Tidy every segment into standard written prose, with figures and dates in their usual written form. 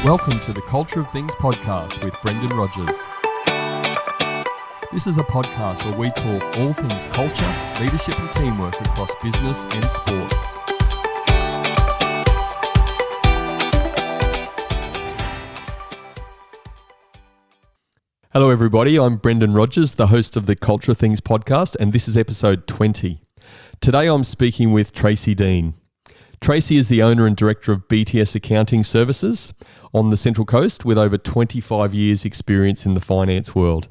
Welcome to the Culture of Things podcast with Brendan Rogers. This is a podcast where we talk all things culture, leadership and teamwork across business and sport. Hello everybody, I'm Brendan Rogers, the host of the Culture of Things podcast, and this is episode 20. Today I'm speaking with Tracey Dean. Tracey is the owner and director of BTS Accounting Services on the Central Coast with over 25 years experience in the finance world.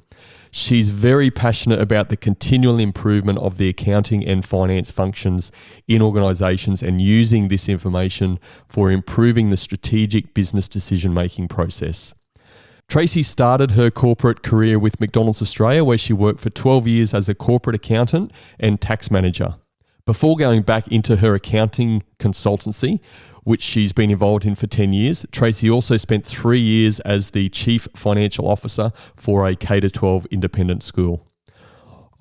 She's very passionate about the continual improvement of the accounting and finance functions in organisations and using this information for improving the strategic business decision-making process. Tracey started her corporate career with McDonald's Australia, where she worked for 12 years as a corporate accountant and tax manager. Before going back into her accounting consultancy, which she's been involved in for 10 years, Tracey also spent 3 years as the Chief Financial Officer for a K-12 independent school.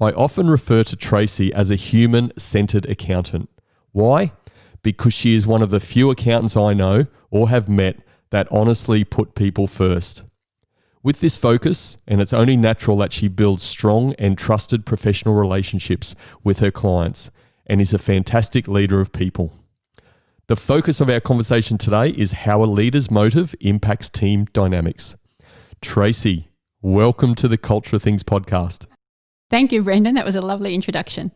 I often refer to Tracey as a human-centred accountant. Why? Because she is one of the few accountants I know or have met that honestly put people first. With this focus, and it's only natural that she builds strong and trusted professional relationships with her clients and is a fantastic leader of people. The focus of our conversation today is how a leader's motive impacts team dynamics. Tracey, welcome to the Culture of Things podcast. Thank you, Brendan. That was a lovely introduction.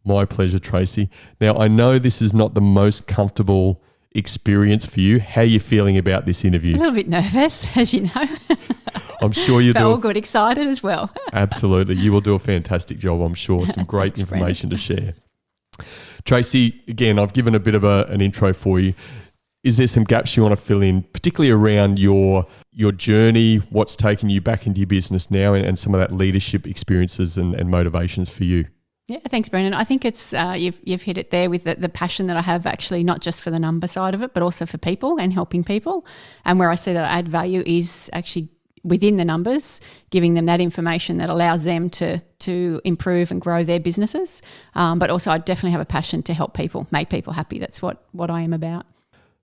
My pleasure, Tracey. Now, I know this is not the most comfortable experience for you. How are you feeling about this interview? A little bit nervous, as you know. I'm sure you'll but all good, excited as well. Absolutely. You will do a fantastic job, I'm sure. Some great information to share. Tracey, again, I've given a bit of an intro for you. Is there some gaps you want to fill in, particularly around your journey, what's taken you back into your business now, and some of that leadership experiences and motivations for you? Yeah, thanks, Brendan. I think it's you've hit it there with the passion that I have, actually, not just for the number side of it, but also for people and helping people. And where I see that I add value is actually within the numbers, giving them that information that allows them to improve and grow their businesses. But also I definitely have a passion to help people, make people happy. That's what I am about.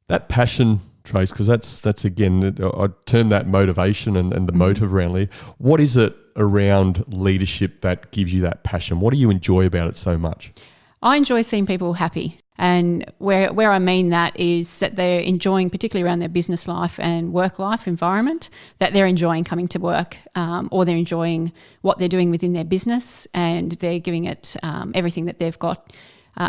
That passion, Trace, because that's again, I term that motivation and the motive around leadership. What is it around leadership that gives you that passion? What do you enjoy about it so much? I enjoy seeing people happy. And where I mean that is that they're enjoying, particularly around their business life and work life environment, that they're enjoying coming to work, or they're enjoying what they're doing within their business, and they're giving it everything that they've got,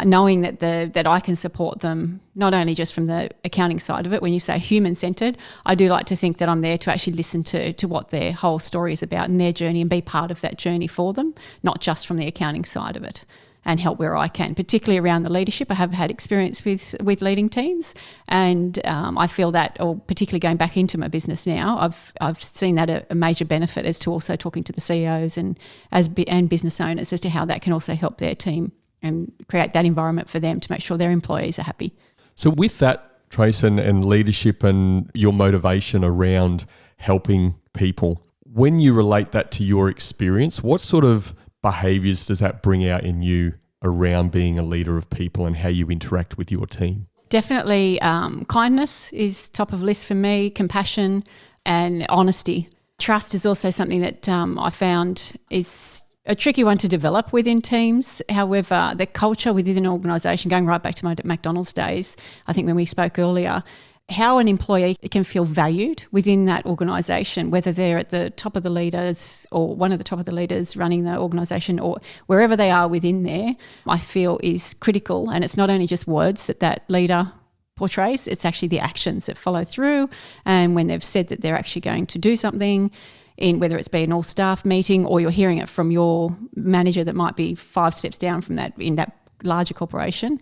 knowing that I can support them, not only just from the accounting side of it. When you say human-centred, I do like to think that I'm there to actually listen to what their whole story is about and their journey, and be part of that journey for them, not just from the accounting side of it, and help where I can, particularly around the leadership. I have had experience with leading teams, and I feel that, or particularly going back into my business now, I've seen that a major benefit as to also talking to the CEOs and business owners as to how that can also help their team and create that environment for them to make sure their employees are happy. So with that, Trace, and leadership and your motivation around helping people, when you relate that to your experience, what sort of behaviours does that bring out in you around being a leader of people and how you interact with your team? Definitely kindness is top of list for me, compassion and honesty. Trust is also something that I found is a tricky one to develop within teams. However, the culture within an organisation, going right back to my McDonald's days, I think when we spoke earlier, how an employee can feel valued within that organisation, whether they're at the top of the leaders or one of the top of the leaders running the organisation or wherever they are within there, I feel is critical. And it's not only just words that leader portrays, it's actually the actions that follow through. And when they've said that they're actually going to do something, in whether it's be an all-staff meeting or you're hearing it from your manager that might be 5 steps down from that in that larger corporation,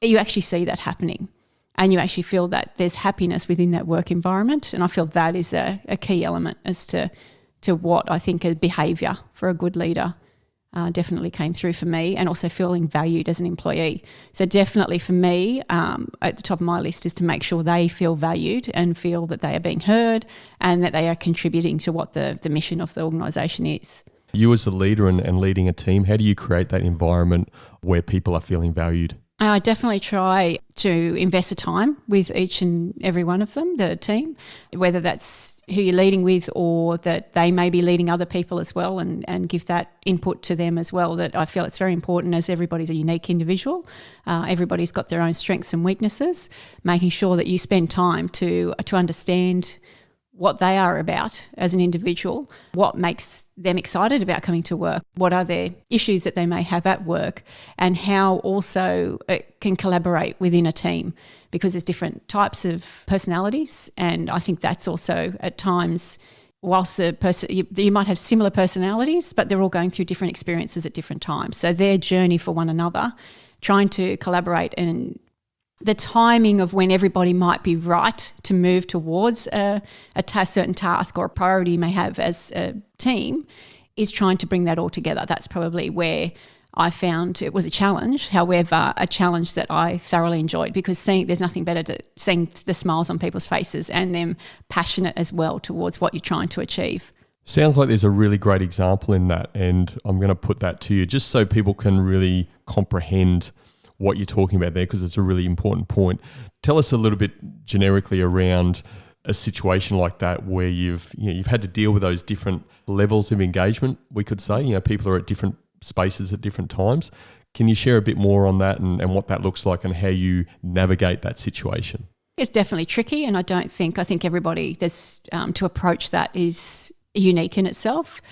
you actually see that happening. And you actually feel that there's happiness within that work environment. And I feel that is a key element as to what I think a behaviour for a good leader definitely came through for me, and also feeling valued as an employee. So definitely for me, at the top of my list is to make sure they feel valued and feel that they are being heard and that they are contributing to what the mission of the organisation is. You as a leader and leading a team, how do you create that environment where people are feeling valued? I definitely try to invest the time with each and every one of them, the team, whether that's who you're leading with or that they may be leading other people as well, and give that input to them as well. That I feel it's very important, as everybody's a unique individual. Everybody's got their own strengths and weaknesses, making sure that you spend time to understand what they are about as an individual, what makes them excited about coming to work, what are their issues that they may have at work, and how also it can collaborate within a team, because there's different types of personalities. And I think that's also at times, whilst you might have similar personalities, but they're all going through different experiences at different times. So their journey for one another, trying to collaborate, and the timing of when everybody might be right to move towards a certain task or a priority you may have as a team, is trying to bring that all together. That's probably where I found it was a challenge, however, a challenge that I thoroughly enjoyed, because there's nothing better than seeing the smiles on people's faces and them passionate as well towards what you're trying to achieve. Sounds like there's a really great example in that, and I'm going to put that to you just so people can really comprehend what you're talking about there, because it's a really important point. Tell us a little bit generically around a situation like that where you've had to deal with those different levels of engagement, we could say. People are at different spaces at different times. Can you share a bit more on that and what that looks like and how you navigate that situation? It's definitely tricky, and I think everybody that's to approach that is unique in itself.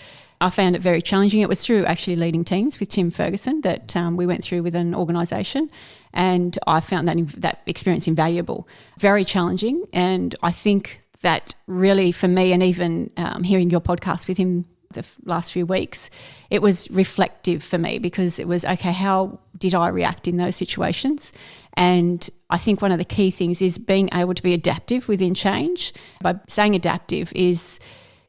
I found it very challenging. It was through actually leading teams with Tim Ferguson that we went through with an organisation, and I found that experience invaluable. Very challenging, and I think that really for me, and even hearing your podcast with him the last few weeks, it was reflective for me, because it was, okay, how did I react in those situations? And I think one of the key things is being able to be adaptive within change. By saying adaptive is,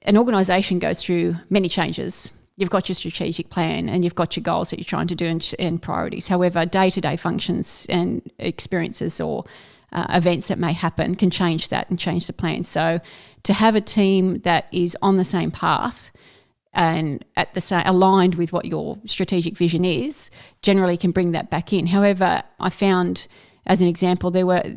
an organisation goes through many changes. You've got your strategic plan and you've got your goals that you're trying to do and priorities. However, day-to-day functions and experiences or events that may happen can change that and change the plan. So to have a team that is on the same path and aligned with what your strategic vision is, generally can bring that back in. However, I found, as an example,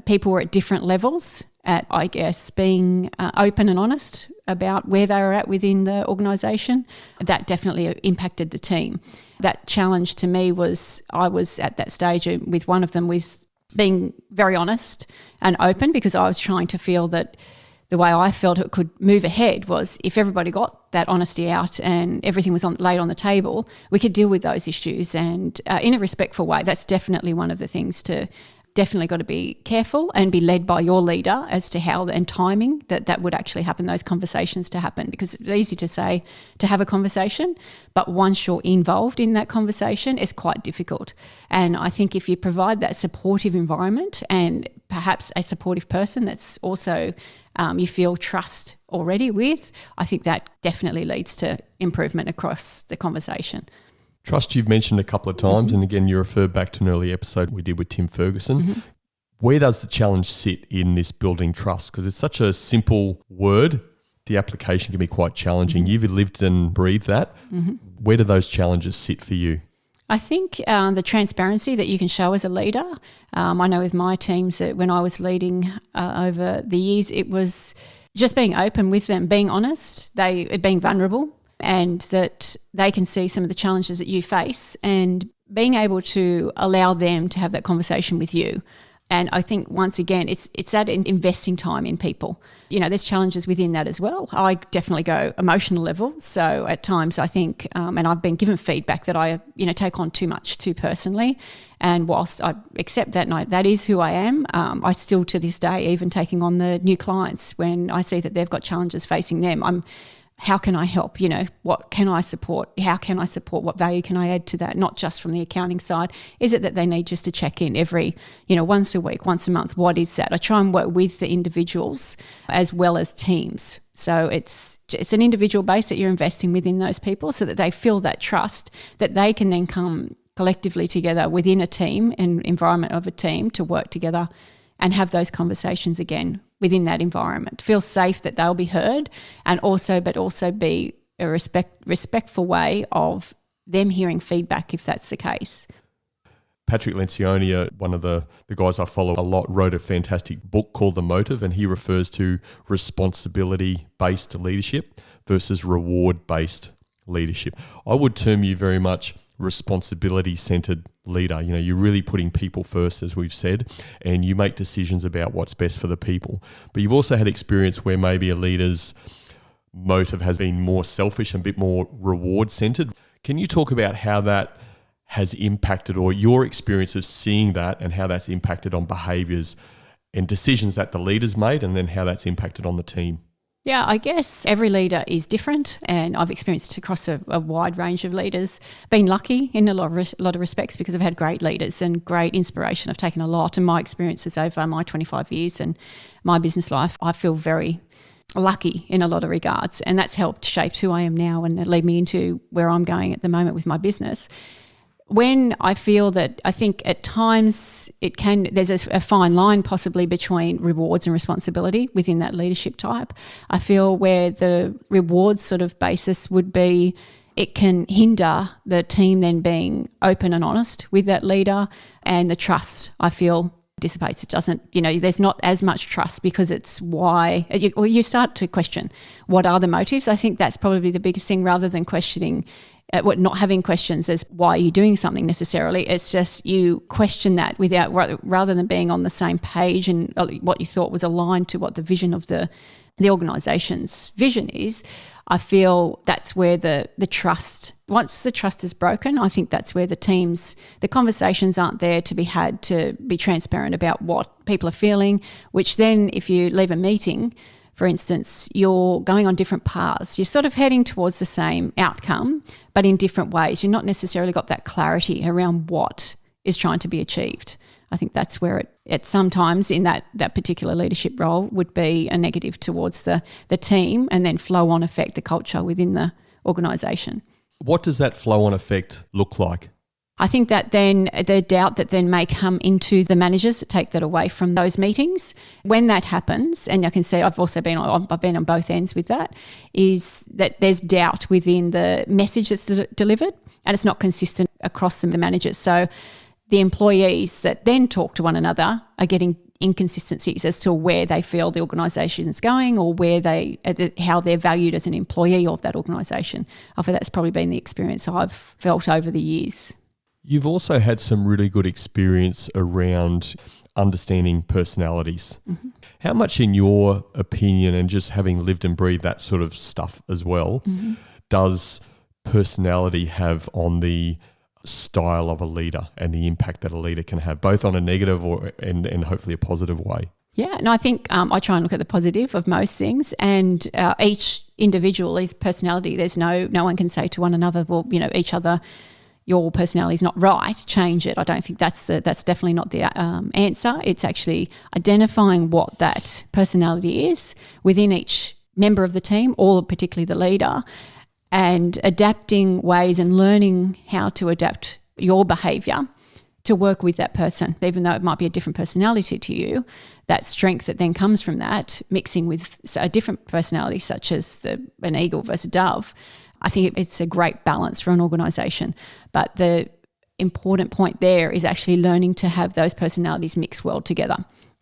people were at different levels at, I guess, being open and honest about where they were at within the organisation. That definitely impacted the team. That challenge to me was, I was at that stage with one of them with being very honest and open, because I was trying to feel that the way I felt it could move ahead was if everybody got that honesty out and everything was laid on the table, we could deal with those issues, and in a respectful way. That's definitely one of the things to definitely got to be careful and be led by your leader as to how and timing that would actually happen, those conversations to happen, because it's easy to say to have a conversation, but once you're involved in that conversation, it's quite difficult. And I think if you provide that supportive environment and perhaps a supportive person that's also you feel trust already with, I think that definitely leads to improvement across the conversation. Trust you've mentioned a couple of times, and again, you refer back to an early episode we did with Tim Ferguson. Mm-hmm. Where does the challenge sit in this building trust? Because it's such a simple word, the application can be quite challenging. Mm-hmm. You've lived and breathed that. Mm-hmm. Where do those challenges sit for you? I think the transparency that you can show as a leader. I know with my teams that when I was leading over the years, it was just being open with them, being honest, being vulnerable, and that they can see some of the challenges that you face, and being able to allow them to have that conversation with you. And I think, once again, it's that investing time in people. There's challenges within that as well. I definitely go emotional level. So at times I think, and I've been given feedback that I, take on too much too personally. And whilst I accept that, and that is who I am, I still to this day, even taking on the new clients, when I see that they've got challenges facing them, how can I help? What can I support? How can I support? What value can I add to that? Not just from the accounting side. Is it that they need just to check in every, once a week, once a month? What is that? I try and work with the individuals as well as teams. So it's an individual base that you're investing within those people, so that they feel that trust, that they can then come collectively together within a team and environment of a team to work together and have those conversations again within that environment. Feel safe that they'll be heard, and also be a respectful way of them hearing feedback if that's the case. Patrick Lencioni, one of the guys I follow a lot, wrote a fantastic book called The Motive, and he refers to responsibility-based leadership versus reward-based leadership. I would term you very much responsibility-centered leader. You know, you're really putting people first, as we've said, and you make decisions about what's best for the people. But you've also had experience where maybe a leader's motive has been more selfish and a bit more reward-centered. Can you talk about how that has impacted, or your experience of seeing that and how that's impacted on behaviours and decisions that the leaders made, and then how that's impacted on the team? Yeah, I guess every leader is different, and I've experienced across a wide range of leaders. Been lucky in a lot of respects because I've had great leaders and great inspiration. I've taken a lot, and my experiences over my 25 years and my business life, I feel very lucky in a lot of regards, and that's helped shape who I am now and lead me into where I'm going at the moment with my business. When I feel that, I think at times there's a fine line possibly between rewards and responsibility within that leadership type. I feel where the rewards sort of basis would be, it can hinder the team then being open and honest with that leader, and the trust, I feel, dissipates. It doesn't, there's not as much trust because it's why, or you start to question what are the motives. I think that's probably the biggest thing, rather than questioning, not having questions as why are you doing something necessarily. It's just you question that rather than being on the same page and what you thought was aligned to what the vision of the organisation's vision is. I feel that's where the trust, once the trust is broken, I think that's where the conversations aren't there to be had to be transparent about what people are feeling, which then if you leave a meeting, for instance, you're going on different paths. You're sort of heading towards the same outcome, but in different ways. You're not necessarily got that clarity around what is trying to be achieved. I think that's where it sometimes in that particular leadership role would be a negative towards the team, and then flow on affect the culture within the organisation. What does that flow on effect look like? I think that then the doubt that then may come into the managers that take that away from those meetings. When that happens, and I can see I've been on both ends with that, is that there's doubt within the message that's delivered, and it's not consistent across the managers. So the employees that then talk to one another are getting inconsistencies as to where they feel the organisation is going, or how they're valued as an employee of that organisation. I feel that's probably been the experience I've felt over the years. You've also had some really good experience around understanding personalities. Mm-hmm. How much, in your opinion, and just having lived and breathed that sort of stuff as well, mm-hmm. does personality have on the style of a leader and the impact that a leader can have, both on a negative and hopefully a positive way? Yeah, and I think I try and look at the positive of most things, and each individual is personality. There's no one can say to one another, well, each other, your personality is not right, change it. I don't think that's definitely not the answer. It's actually identifying what that personality is within each member of the team, or particularly the leader, and adapting ways and learning how to adapt your behaviour to work with that person, even though it might be a different personality to you. That strength that then comes from that, mixing with a different personality, such as an eagle versus a dove, I think it's a great balance for an organisation. But the important point there is actually learning to have those personalities mix well together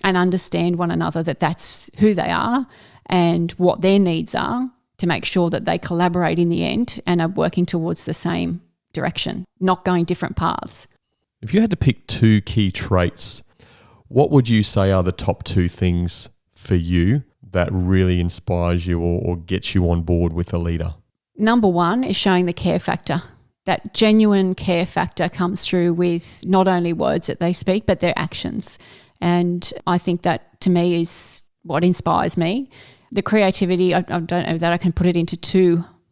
and understand one another, that's who they are and what their needs are, to make sure that they collaborate in the end and are working towards the same direction, not going different paths. If you had to pick two key traits, what would you say are the top two things for you that really inspires you or gets you on board with a leader? Number one is showing the care factor. That genuine care factor comes through with not only words that they speak, but their actions. And I think that, to me, is what inspires me. The creativity, I don't know that I can put it into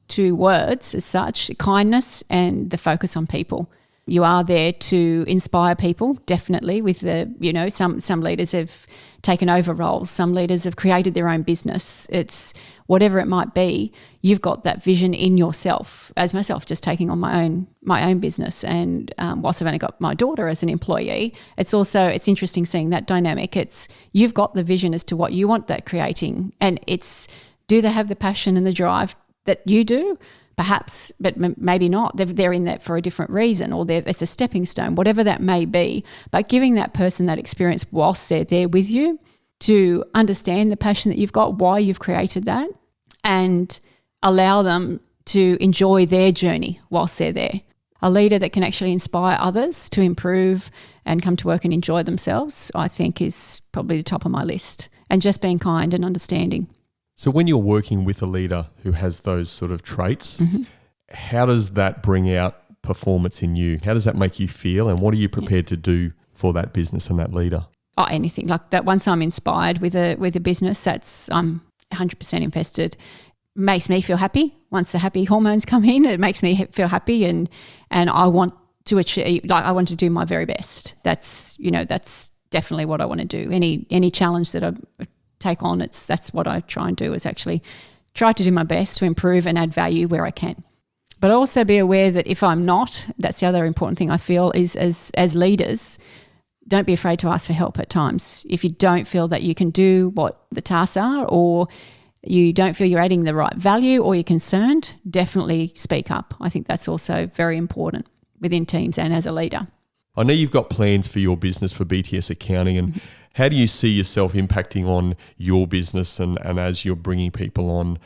two words as such: kindness and the focus on people. You are there to inspire people, definitely, with some leaders have taken over roles, some leaders have created their own business. It's whatever it might be, you've got that vision in yourself. As myself, just taking on my own business, and whilst I've only got my daughter as an employee, it's interesting seeing that dynamic. You've got the vision as to what you want that creating, and do they have the passion and the drive that you do? perhaps, but maybe not. They're in that for a different reason, or it's a stepping stone, whatever that may be. But giving that person that experience whilst they're there with you to understand the passion that you've got, why you've created that, and allow them to enjoy their journey whilst they're there. A leader that can actually inspire others to improve and come to work and enjoy themselves, I think, is probably the top of my list. And just being kind and understanding. So when you're working with a leader who has those sort of traits, how does that bring out performance in you? How does that make you feel, and what are you prepared to do for that business and that leader? Oh, anything like that. Once I'm inspired with a business, I'm 100% invested. Makes me feel happy. Once the happy hormones come in, it makes me feel happy, and I want to achieve. Like, I want to do my very best. That's definitely what I want to do. Any challenge that I take on, that's what I try and do, is actually try to do my best to improve and add value where I can. But also be aware that if I'm not, that's the other important thing I feel is as leaders, don't be afraid to ask for help at times. If you don't feel that you can do what the tasks are, or you don't feel you're adding the right value, or you're concerned, definitely speak up. I think that's also very important within teams and as a leader. I know you've got plans for your business for BTS Accounting, and how do you see yourself impacting on your business, and as you're bringing people on,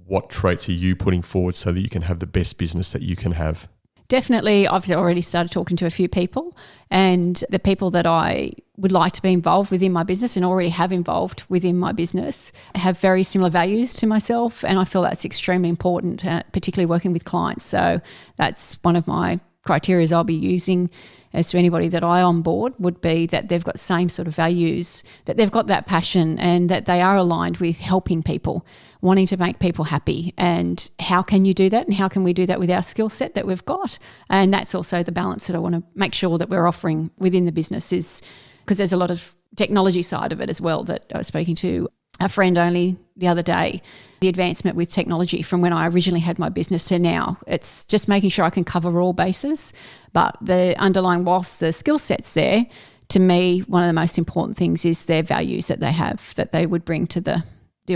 what traits are you putting forward so that you can have the best business that you can have? Definitely, I've already started talking to a few people, and the people that I would like to be involved within my business and already have involved within my business have very similar values to myself, and I feel that's extremely important, particularly working with clients. So that's one of my criteria I'll be using as to anybody that I onboard, would be that they've got the same sort of values, that they've got that passion, and that they are aligned with helping people, wanting to make people happy. And how can you do that? And how can we do that with our skill set that we've got? And that's also the balance that I want to make sure that we're offering within the business, is because there's a lot of technology side of it as well that I was speaking to a friend only the other day. The advancement with technology from when I originally had my business to now, it's just making sure I can cover all bases. But the underlying, whilst the skill set's there, to me, one of the most important things is their values that they have, that they would bring to the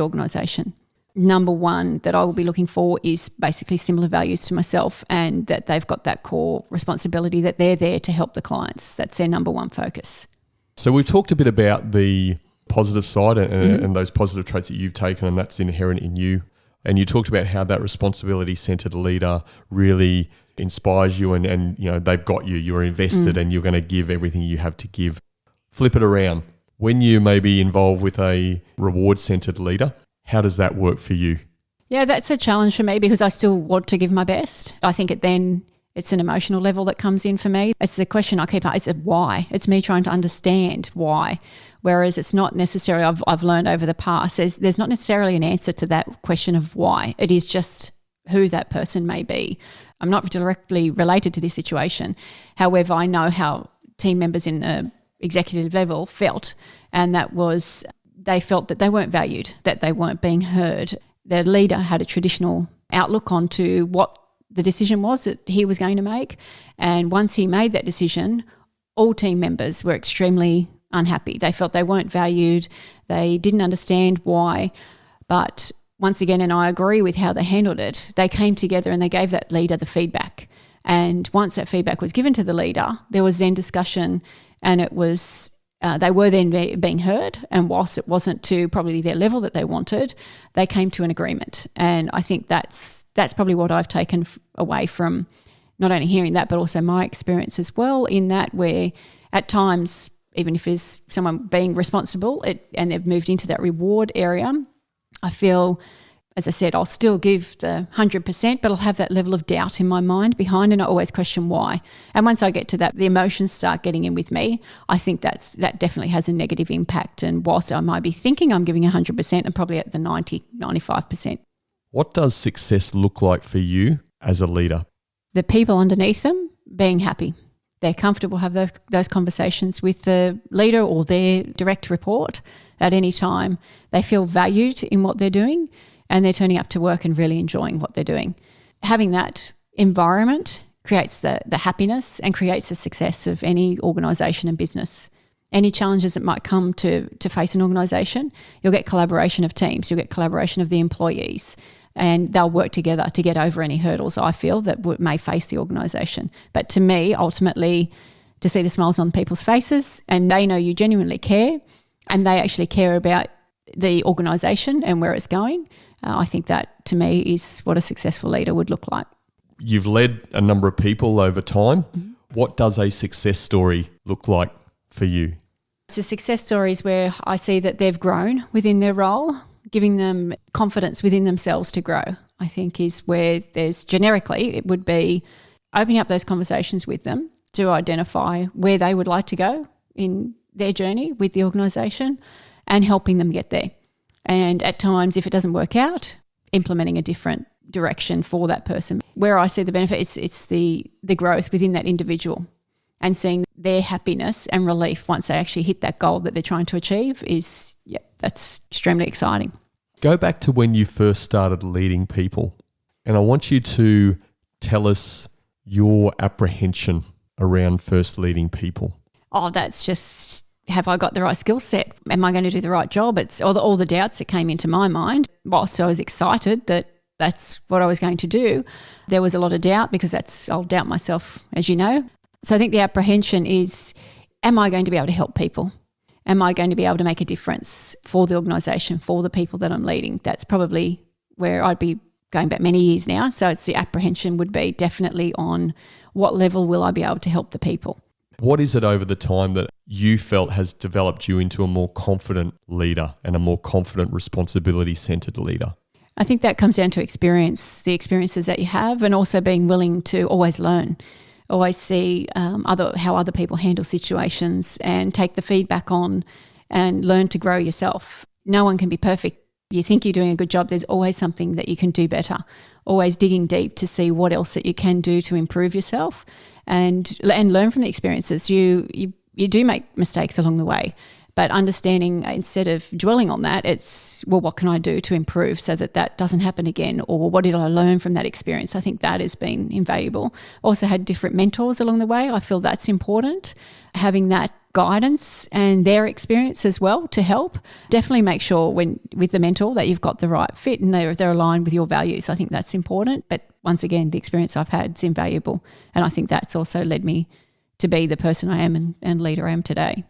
organisation. Number one that I will be looking for is basically similar values to myself, and that they've got that core responsibility, that they're there to help the clients. That's their number one focus. So we've talked a bit about the positive side and those positive traits that you've taken, and that's inherent in you. And you talked about how that responsibility-centered leader really inspires you, and they've got you. You're invested, and you're going to give everything you have to give. Flip it around. When you may be involved with a reward-centered leader, how does that work for you? Yeah, that's a challenge for me, because I still want to give my best. I think it's an emotional level that comes in for me. It's the question I keep asking, is why? It's me trying to understand why. Whereas it's not necessarily, I've learned over the past, there's not necessarily an answer to that question of why. It is just who that person may be. I'm not directly related to this situation. However, I know how team members in the executive level felt, and that was they felt that they weren't valued, that they weren't being heard. Their leader had a traditional outlook onto what the decision was that he was going to make. And once he made that decision, all team members were extremely unhappy. They felt they weren't valued. They didn't understand why. But once again, and I agree with how they handled it, they came together and they gave that leader the feedback. And once that feedback was given to the leader, there was then discussion, and it was they were then being heard. And whilst it wasn't to probably their level that they wanted, they came to an agreement. And I think that's probably what I've taken away from not only hearing that, but also my experience as well, in that where at times, even if there's someone being responsible and they've moved into that reward area, I feel, as I said, I'll still give the 100%, but I'll have that level of doubt in my mind behind, and I always question why. And once I get to that, the emotions start getting in with me. I think that definitely has a negative impact. And whilst I might be thinking I'm giving 100%, I'm probably at the 95%. What does success look like for you as a leader? The people underneath them being happy. They're comfortable, have those conversations with the leader or their direct report at any time. They feel valued in what they're doing, and they're turning up to work and really enjoying what they're doing. Having that environment creates the happiness and creates the success of any organisation and business. Any challenges that might come to face an organisation, you'll get collaboration of teams, you'll get collaboration of the employees. and they'll work together to get over any hurdles, I feel, that may face the organisation. But to me, ultimately, to see the smiles on people's faces and they know you genuinely care and they actually care about the organisation and where it's going, I think that to me is what a successful leader would look like. You've led a number of people over time. Mm-hmm. What does a success story look like for you? So success stories where I see that they've grown within their role, giving them confidence within themselves to grow, I think is where there's generically, it would be opening up those conversations with them to identify where they would like to go in their journey with the organisation and helping them get there. And at times, if it doesn't work out, implementing a different direction for that person. Where I see the benefit, it's the growth within that individual and seeing their happiness and relief once they actually hit that goal that they're trying to achieve is, that's extremely exciting. Go back to when you first started leading people, and I want you to tell us your apprehension around first leading people. Oh, that's just, have I got the right skill set? Am I going to do the right job? It's all the doubts that came into my mind. Whilst I was excited that that's what I was going to do, there was a lot of doubt because I'll doubt myself, as you know. So I think the apprehension is, am I going to be able to help people? Am I going to be able to make a difference for the organisation, for the people that I'm leading? That's probably where I'd be going back many years now. So it's the apprehension would be definitely on what level will I be able to help the people? What is it over the time that you felt has developed you into a more confident leader and a more confident, responsibility-centred leader? I think that comes down to experience, the experiences that you have, and also being willing to always learn, always see how other people handle situations and take the feedback on and learn to grow yourself. No one can be perfect. You think you're doing a good job, there's always something that you can do better, always digging deep to see what else that you can do to improve yourself and learn from the experiences. You do make mistakes along the way, but understanding instead of dwelling on that, it's, well, what can I do to improve so that doesn't happen again? Or what did I learn from that experience? I think that has been invaluable. Also had different mentors along the way. I feel that's important, having that guidance and their experience as well to help. Definitely make sure with the mentor that you've got the right fit and they're aligned with your values. I think that's important. But once again, the experience I've had is invaluable. And I think that's also led me to be the person I am and leader I am today.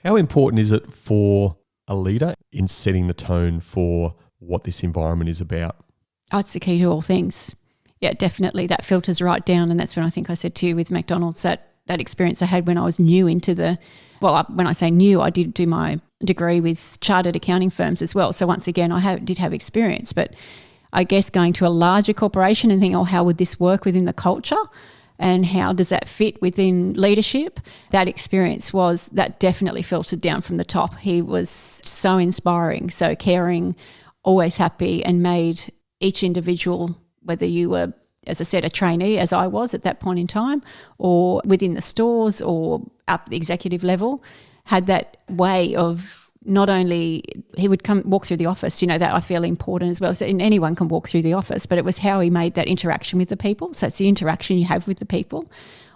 How important is it for a leader in setting the tone for what this environment is about? Oh, it's the key to all things. Yeah, definitely. That filters right down. And that's when I think I said to you with McDonald's, that experience I had when I was new into when I say new, I did do my degree with chartered accounting firms as well. So once again, I did have experience. But I guess going to a larger corporation and thinking, how would this work within the culture? And how does that fit within leadership? That experience that definitely filtered down from the top. He was so inspiring, so caring, always happy, and made each individual, whether you were, as I said, a trainee, as I was at that point in time, or within the stores or up the executive level, had that way of not only he would come walk through the office, that I feel important as well. So anyone can walk through the office, but it was how he made that interaction with the people. So it's the interaction you have with the people,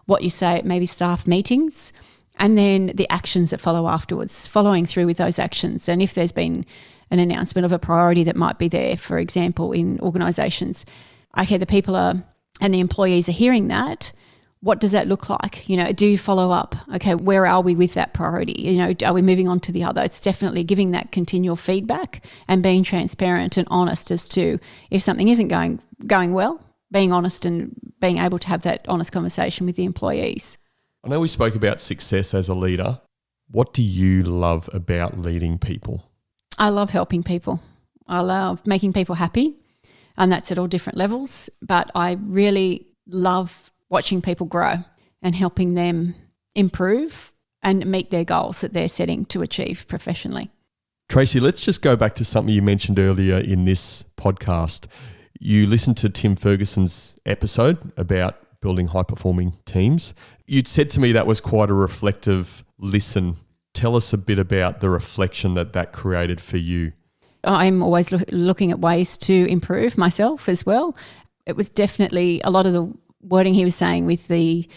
what you say at maybe staff meetings, and then the actions that follow afterwards, following through with those actions. And if there's been an announcement of a priority that might be there, for example, in organisations, okay, the people and the employees are hearing that. What does that look like? Do you follow up? Okay, where are we with that priority? Are we moving on to the other? It's definitely giving that continual feedback and being transparent and honest as to if something isn't going well, being honest and being able to have that honest conversation with the employees. I know we spoke about success as a leader. What do you love about leading people? I love helping people. I love making people happy, and that's at all different levels. But I really love watching people grow and helping them improve and meet their goals that they're setting to achieve professionally. Tracey, let's just go back to something you mentioned earlier in this podcast. You listened to Tim Ferguson's episode about building high-performing teams. You'd said to me that was quite a reflective listen. Tell us a bit about the reflection that created for you. I'm always looking at ways to improve myself as well. It was definitely a lot of the wording he was saying with the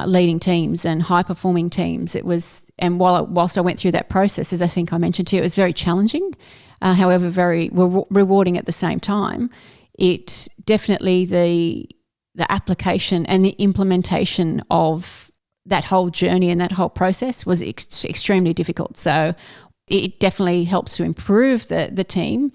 leading teams and high-performing teams. It was, and whilst I went through that process, as I think I mentioned to you, it was very challenging, however very rewarding at the same time. it definitely the application and the implementation of that whole journey and that whole process was extremely difficult. So it definitely helps to improve the team.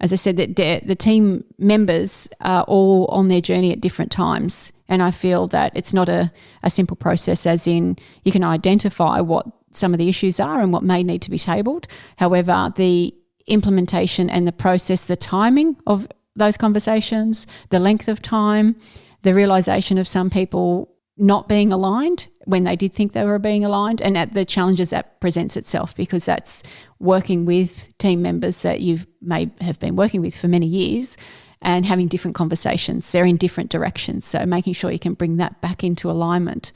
As I said, that the team members are all on their journey at different times. And I feel that it's not a simple process, as in you can identify what some of the issues are and what may need to be tabled. However, the implementation and the process, the timing of those conversations, the length of time, the realisation of some people not being aligned when they did think they were being aligned, and at the challenges that presents itself, because that's working with team members that you may have been working with for many years and having different conversations. They're in different directions. So making sure you can bring that back into alignment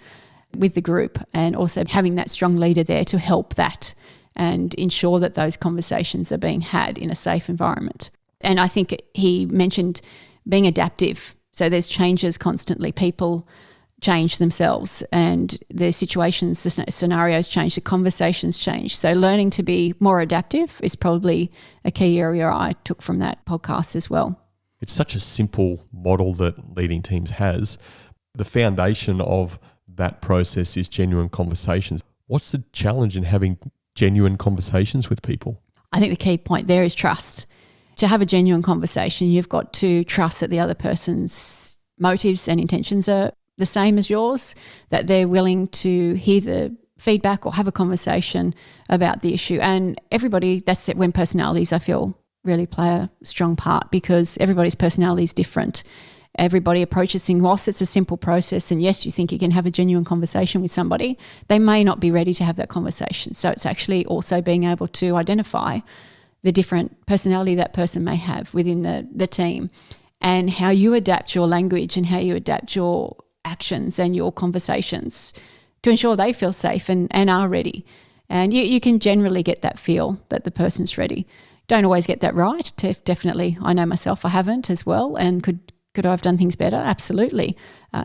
with the group, and also having that strong leader there to help that and ensure that those conversations are being had in a safe environment. And I think he mentioned being adaptive. So there's changes constantly. People change themselves and their situations, the scenarios change, the conversations change. So learning to be more adaptive is probably a key area I took from that podcast as well. It's such a simple model that leading teams has. The foundation of that process is genuine conversations. What's the challenge in having genuine conversations with people? I think the key point there is trust. To have a genuine conversation, you've got to trust that the other person's motives and intentions are the same as yours, that they're willing to hear the feedback or have a conversation about the issue. And everybody, that's when personalities, I feel, really play a strong part, because everybody's personality is different. Everybody approaches things, whilst it's a simple process, and yes, you think you can have a genuine conversation with somebody, they may not be ready to have that conversation. So it's actually also being able to identify the different personality that person may have within the team, and how you adapt your language and how you adapt your actions and your conversations to ensure they feel safe and are ready. And you can generally get that feel that the person's ready. Don't always get that right. Definitely, I know myself, I haven't as well. And could I have done things better? Absolutely.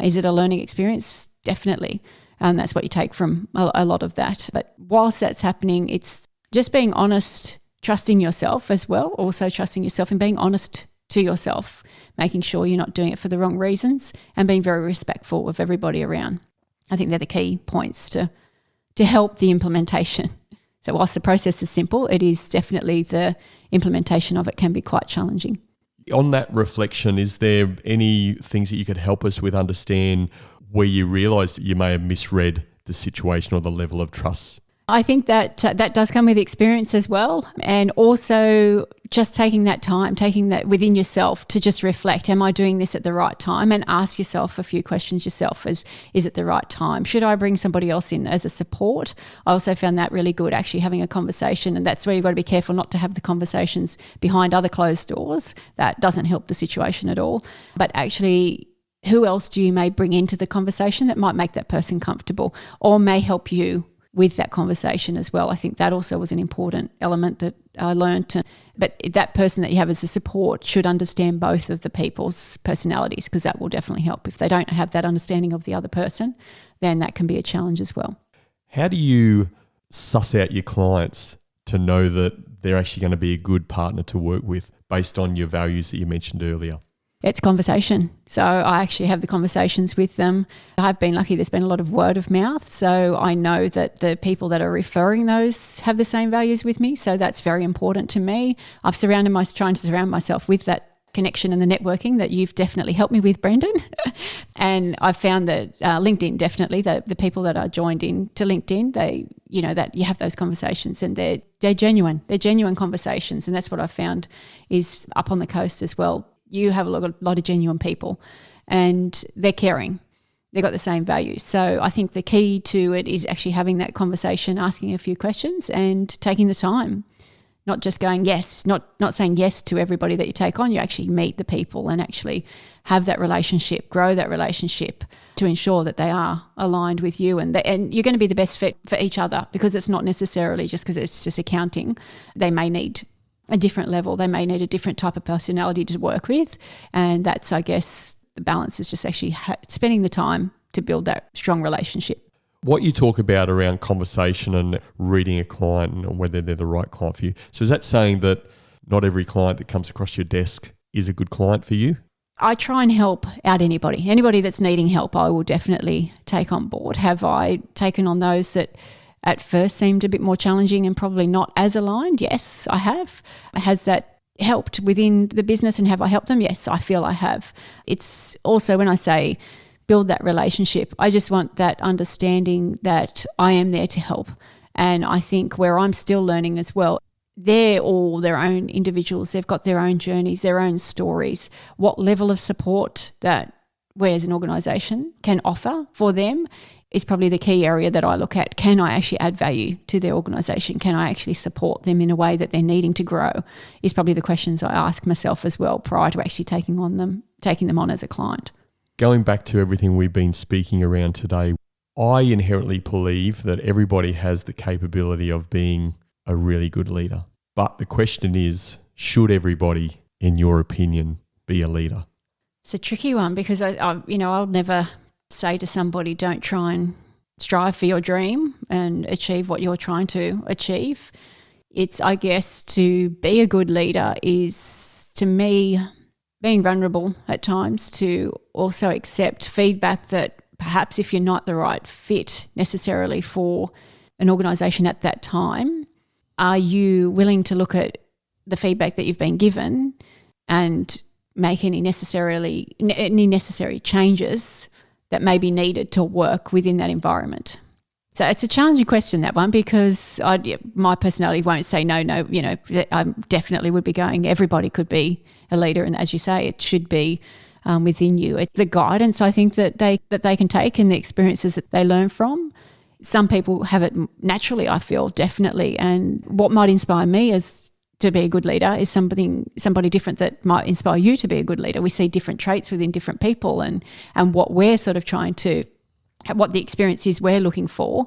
Is it a learning experience? Definitely. And that's what you take from a lot of that. But whilst that's happening, it's just being honest, trusting yourself as well, also trusting yourself and being honest to yourself, making sure you're not doing it for the wrong reasons, and being very respectful of everybody around. I think they're the key points to help the implementation. So whilst the process is simple, it is definitely the implementation of it can be quite challenging. On that reflection, is there any things that you could help us with understand where you realise that you may have misread the situation or the level of trust? I think that that does come with experience as well, and also just taking that time, taking that within yourself to just reflect, am I doing this at the right time? And ask yourself a few questions yourself, is it the right time? Should I bring somebody else in as a support? I also found that really good, actually having a conversation, and that's where you've got to be careful not to have the conversations behind other closed doors. That doesn't help the situation at all. But actually, who else do you may bring into the conversation that might make that person comfortable or may help you with that conversation as well? I think that also was an important element that I learned. But that person that you have as a support should understand both of the people's personalities, because that will definitely help. If they don't have that understanding of the other person, then that can be a challenge as well. How do you suss out your clients to know that they're actually going to be a good partner to work with based on your values that you mentioned earlier? It's conversation. So I actually have the conversations with them. I've been lucky, there's been a lot of word of mouth. So I know that the people that are referring those have the same values with me. So that's very important to me. I've trying to surround myself with that connection and the networking that you've definitely helped me with, Brendan. And I've found that LinkedIn, definitely, the people that are joined in to LinkedIn, that you have those conversations, and they're genuine. They're genuine conversations. And that's what I've found is up on the coast as well. You have a lot of genuine people, and they're caring. They've got the same values. So I think the key to it is actually having that conversation, asking a few questions and taking the time, not just going yes, not saying yes to everybody that you take on. You actually meet the people and actually have that relationship, grow that relationship to ensure that they are aligned with you, and you're going to be the best fit for each other, because it's not necessarily just because it's just accounting. They may need a different level. They may need a different type of personality to work with. And that's, I guess, the balance is just actually spending the time to build that strong relationship. What you talk about around conversation and reading a client and whether they're the right client for you. So is that saying that not every client that comes across your desk is a good client for you? I try and help out anybody. Anybody that's needing help, I will definitely take on board. Have I taken on those that at first seemed a bit more challenging and probably not as aligned? Yes, I have. Has that helped within the business and have I helped them? Yes, I feel I have. It's also when I say build that relationship, I just want that understanding that I am there to help. And I think where I'm still learning as well, they're all their own individuals. They've got their own journeys, their own stories. What level of support that we as an organisation can offer for them is probably the key area that I look at. Can I actually add value to their organisation? Can I actually support them in a way that they're needing to grow? Is probably the questions I ask myself as well prior to actually taking them on as a client. Going back to everything we've been speaking around today, I inherently believe that everybody has the capability of being a really good leader. But the question is, should everybody, in your opinion, be a leader? It's a tricky one because I'll never say to somebody, don't try and strive for your dream and achieve what you're trying to achieve. It's, I guess, to be a good leader is, to me, being vulnerable at times, to also accept feedback that perhaps if you're not the right fit necessarily for an organisation at that time, are you willing to look at the feedback that you've been given and make any necessary changes that may be needed to work within that environment? So it's a challenging question, that one, because my personality won't say no, I definitely would be going, everybody could be a leader. And as you say, it should be within you. It's the guidance, I think, that they can take and the experiences that they learn from. Some people have it naturally, I feel, definitely. And what might inspire me as to be a good leader is somebody different that might inspire you to be a good leader. We see different traits within different people and what we're sort of trying to, what the experience is we're looking for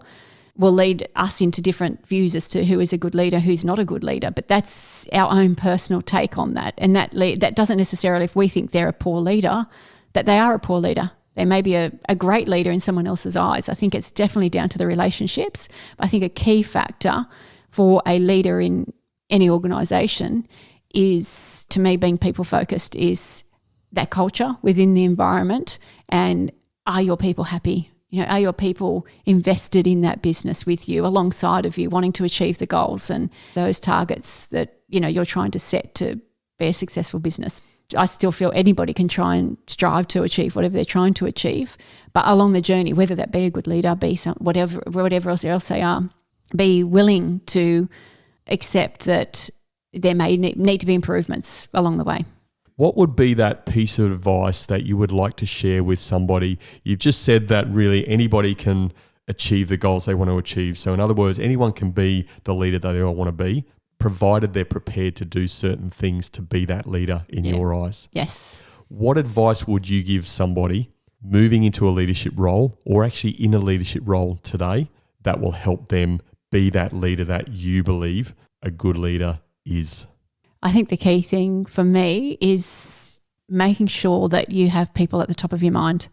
will lead us into different views as to who is a good leader, who's not a good leader. But that's our own personal take on that. And that doesn't necessarily, if we think they're a poor leader, that they are a poor leader. They may be a great leader in someone else's eyes. I think it's definitely down to the relationships. I think a key factor for a leader in any organisation is, to me, being people-focused, is that culture within the environment. And are your people happy? Are your people invested in that business with you, alongside of you, wanting to achieve the goals and those targets that, you're trying to set to be a successful business? I still feel anybody can try and strive to achieve whatever they're trying to achieve, but along the journey, whether that be a good leader, be whatever else they are, be willing to accept that there may need to be improvements along the way. What would be that piece of advice that you would like to share with somebody? You've just said that really anybody can achieve the goals they want to achieve. So in other words, anyone can be the leader that they all want to be, provided they're prepared to do certain things to be that leader in your eyes. Yes. What advice would you give somebody moving into a leadership role, or actually in a leadership role today, that will help them be that leader that you believe a good leader is? I think the key thing for me is making sure that you have people at the top of your mind,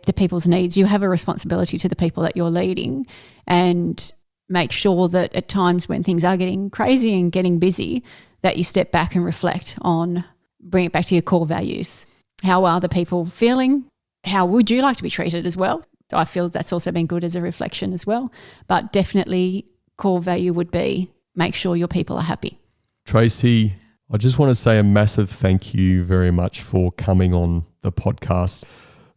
the people's needs. You have a responsibility to the people that you're leading, and make sure that at times when things are getting crazy and getting busy, that you step back and reflect on, bring it back to your core values. How are the people feeling? How would you like to be treated as well? I feel that's also been good as a reflection as well. But definitely core value would be make sure your people are happy. Tracey, I just want to say a massive thank you very much for coming on the podcast.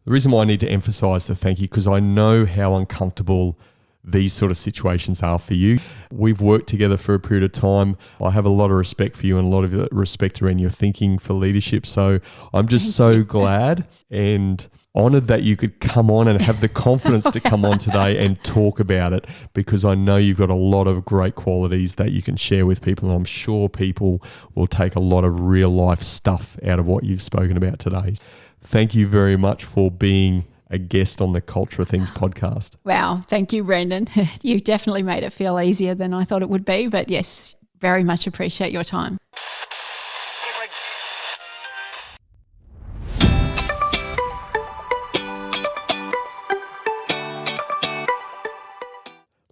The reason why I need to emphasize the thank you, because I know how uncomfortable these sort of situations are for you. We've worked together for a period of time. I have a lot of respect for you and a lot of respect around your thinking for leadership. So I'm just glad and honoured that you could come on and have the confidence to come on today and talk about it, because I know you've got a lot of great qualities that you can share with people, and I'm sure people will take a lot of real life stuff out of what you've spoken about today. Thank you very much for being a guest on the Culture of Things podcast. Wow. Thank you, Brendan. You definitely made it feel easier than I thought it would be, but yes, very much appreciate your time.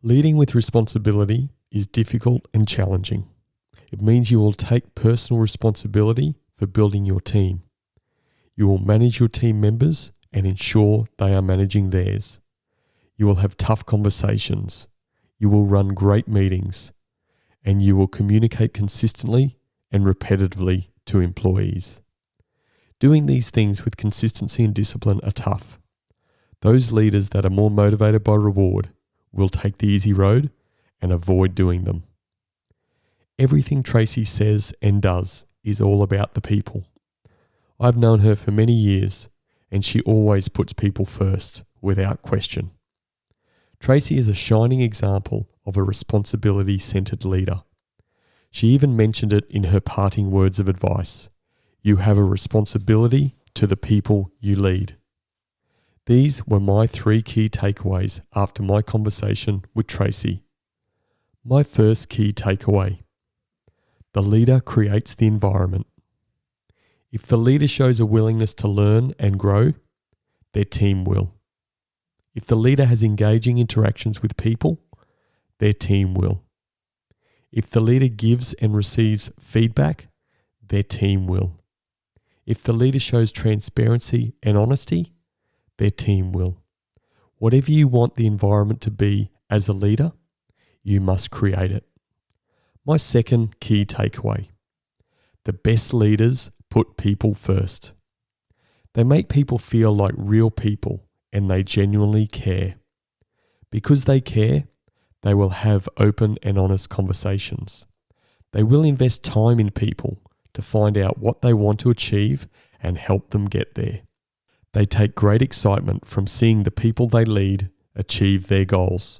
Leading with responsibility is difficult and challenging. It means you will take personal responsibility for building your team. You will manage your team members and ensure they are managing theirs. You will have tough conversations. You will run great meetings. And you will communicate consistently and repetitively to employees. Doing these things with consistency and discipline are tough. Those leaders that are more motivated by reward will take the easy road and avoid doing them. Everything Tracey says and does is all about the people. I've known her for many years, and she always puts people first, without question. Tracey is a shining example of a responsibility-centered leader. She even mentioned it in her parting words of advice. You have a responsibility to the people you lead. These were my 3 key takeaways after my conversation with Tracey. My first key takeaway: the leader creates the environment. If the leader shows a willingness to learn and grow, their team will. If the leader has engaging interactions with people, their team will. If the leader gives and receives feedback, their team will. If the leader shows transparency and honesty, their team will. Whatever you want the environment to be as a leader, you must create it. My second key takeaway: the best leaders put people first. They make people feel like real people and they genuinely care. Because they care, they will have open and honest conversations. They will invest time in people to find out what they want to achieve and help them get there. They take great excitement from seeing the people they lead achieve their goals.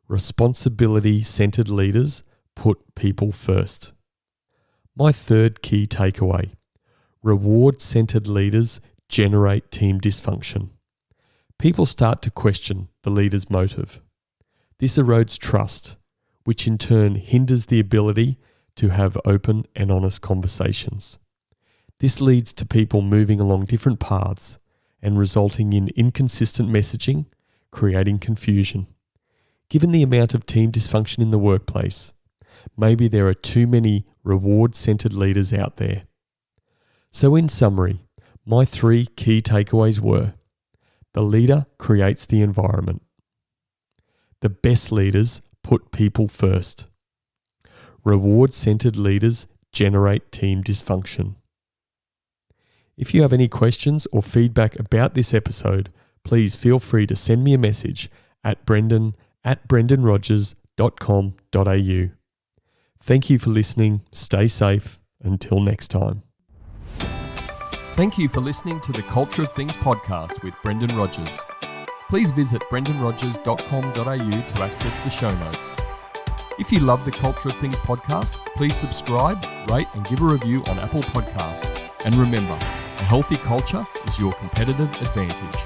Responsibility-centered leaders put people first. My third key takeaway: reward-centered leaders generate team dysfunction. People start to question the leader's motive. This erodes trust, which in turn hinders the ability to have open and honest conversations. This leads to people moving along different paths and resulting in inconsistent messaging, creating confusion. Given the amount of team dysfunction in the workplace, maybe there are too many reward-centered leaders out there. So in summary, my 3 key takeaways were: the leader creates the environment. The best leaders put people first. Reward-centered leaders generate team dysfunction. If you have any questions or feedback about this episode, please feel free to send me a message at brendan@brendanrogers.com.au. Thank you for listening. Stay safe. Until next time. Thank you for listening to the Culture of Things podcast with Brendan Rogers. Please visit brendanrogers.com.au to access the show notes. If you love the Culture of Things podcast, please subscribe, rate and give a review on Apple Podcasts. And remember, a healthy culture is your competitive advantage.